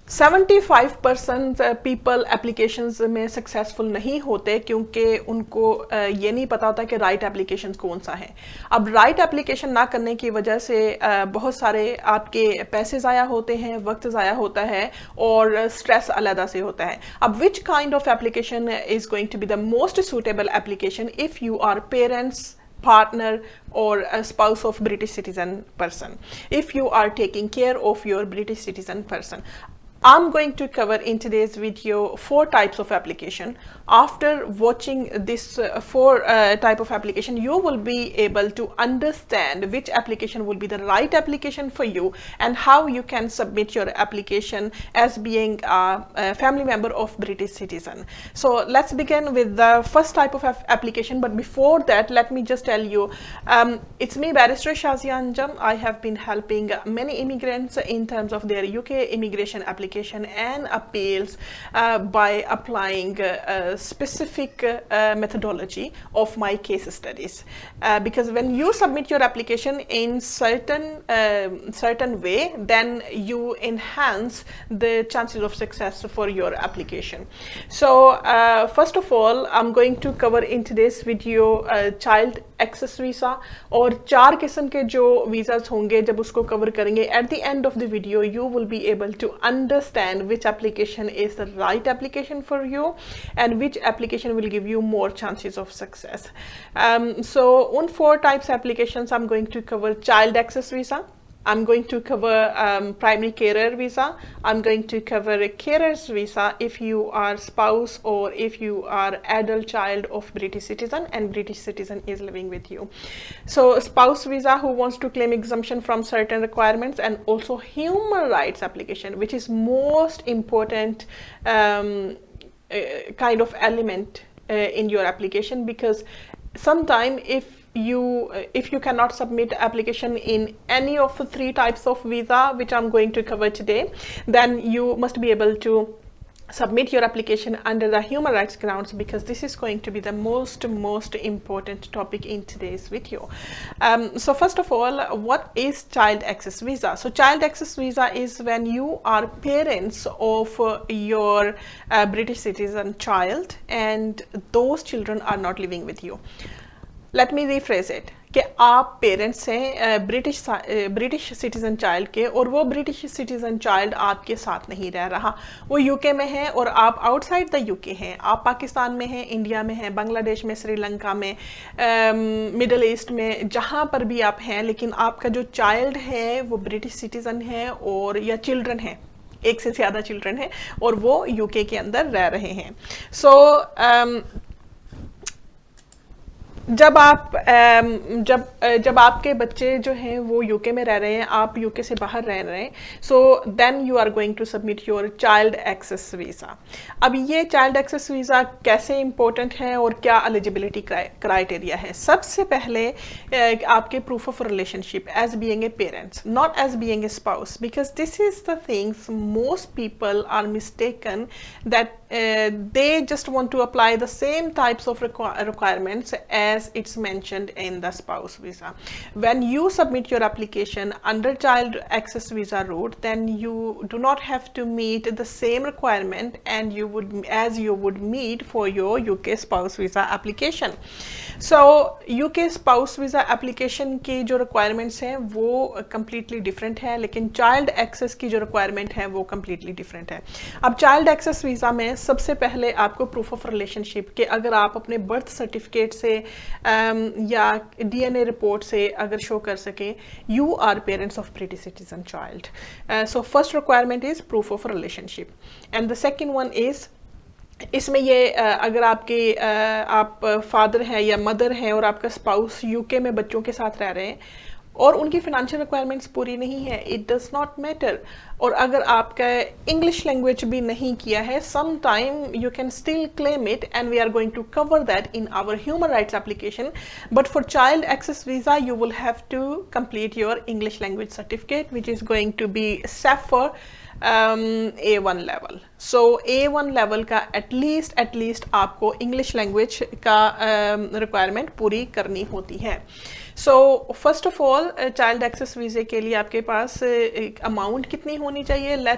75% people applications में successful नहीं होते क्योंकि उनको ये नहीं पता होता कि राइट एप्लीकेशन कौन सा है। अब राइट एप्लीकेशन ना करने की वजह से बहुत सारे आपके पैसे ज़ाया होते हैं, वक्त ज़ाया होता है और स्ट्रेस अलग से होता है। अब which kind of application is going to be the most suitable application if you are parents, partner, or a spouse of British citizen person, if you are taking care of your British citizen person. I'm going to cover in today's video 4 types of application. After watching this 4 type of application, you will be able to understand which application will be the right application for you and how you can submit your application as being a family member of British citizen. So let's begin with the first type of application, but before that let me just tell you, it's me, Barrister Shazia Anjum. I have been helping many immigrants in terms of their UK immigration application and appeals by applying a specific methodology of my case studies, because when you submit your application in certain way, then you enhance the chances of success for your application. So first of all, I'm going to cover in today's video child access visa, और 4 किस्म के जो visas होंगे जब उसको cover करेंगे, at the end of the video you will be able to understand which application is the right application for you and which application will give you more chances of success. So on 4 types applications, I'm going to cover child access visa, I'm going to cover primary carer visa, I'm going to cover a carer's visa if you are spouse or if you are adult child of British citizen and British citizen is living with you. So spouse visa who wants to claim exemption from certain requirements, and also human rights application, which is most important kind of element in your application, because sometime if you cannot submit application in any of the 3 types of visa which I'm going to cover today, then you must be able to submit your application under the human rights grounds, because this is going to be the most important topic in today's video. So first of all, what is child access visa? So child access visa is when you are parents of your British citizen child and those children are not living with you. Let me rephrase it, कि आप parents हैं British citizen child के, और वो British citizen child आपके साथ नहीं रह रहा, वो यूके में है और आप आउटसाइड द यूके हैं, आप पाकिस्तान में हैं, इंडिया में हैं, बांग्लादेश में, श्रीलंका में, मिडल ईस्ट में, जहाँ पर भी आप हैं, लेकिन आपका जो चाइल्ड है वो ब्रिटिश सिटीज़न है और या चिल्ड्रन है, एक से ज़्यादा चिल्ड्रन है और वो यूके के अंदर रह रहे हैं. सो जब आपके बच्चे जो हैं वो यूके में रह रहे हैं, आप यूके से बाहर रह रहे हैं, so then you are going to submit your child access visa. अब ये चाइल्ड एक्सेस वीज़ा कैसे इंपॉर्टेंट है और क्या एलिजिबिलिटी क्राइटेरिया है? सबसे पहले आपके proof of relationship as being a parents, not as being a spouse, because this is the things most people are mistaken, that they just want to apply the same types of requirements as it's mentioned in the spouse visa. When you submit your application under child access visa route, then you do not have to meet the same requirement and you would meet for your UK spouse visa application. So UK spouse visa application की जो requirements हैं वो completely different है, लेकिन child access की जो requirement है वो completely different है. अब child access visa में सबसे पहले आपको प्रूफ ऑफ रिलेशनशिप के, अगर आप अपने बर्थ सर्टिफिकेट से या DNA रिपोर्ट से अगर शो कर सकें you are parents of British citizen child. So first requirement is proof of relationship and the second one is, इसमें ये अगर आप फादर हैं या मदर हैं और आपका स्पाउस यूके में बच्चों के साथ रह रहे हैं और उनकी फिनेंशियल रिक्वायरमेंट्स पूरी नहीं है, इट डज नॉट मैटर. और अगर आपका इंग्लिश लैंग्वेज भी नहीं किया है, some time you can still claim it and we are going to cover that in our human rights application. But for child access visa you will have to complete your English language certificate which is going to be safe for A1 level. So A1 level का at least आपको English language का requirement पूरी करनी होती है. So first of all child access वीज़े के लिए आपके पास अमाउंट कितनी होनी चाहिए?